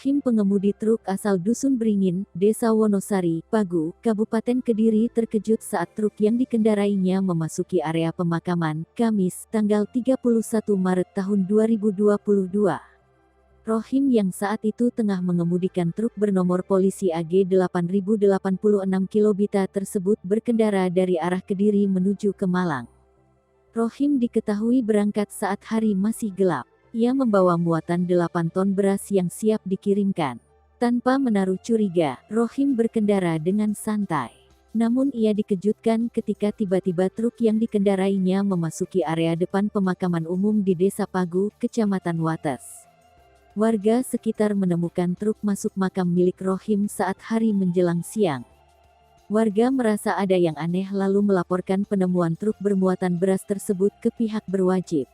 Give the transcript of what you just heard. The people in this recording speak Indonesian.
Rohim, pengemudi truk asal Dusun Beringin, Desa Wonosari, Pagu, Kabupaten Kediri, terkejut saat truk yang dikendarainya memasuki area pemakaman, Kamis, tanggal 31 Maret tahun 2022. Rohim yang saat itu tengah mengemudikan truk bernomor polisi AG 8086 kilobita tersebut berkendara dari arah Kediri menuju ke Malang. Rohim diketahui berangkat saat hari masih gelap. Ia membawa muatan 8 ton beras yang siap dikirimkan. Tanpa menaruh curiga, Rohim berkendara dengan santai. Namun ia dikejutkan ketika tiba-tiba truk yang dikendarainya memasuki area depan pemakaman umum di Desa Pagu, Kecamatan Wates. Warga sekitar menemukan truk masuk makam milik Rohim saat hari menjelang siang. Warga merasa ada yang aneh lalu melaporkan penemuan truk bermuatan beras tersebut ke pihak berwajib.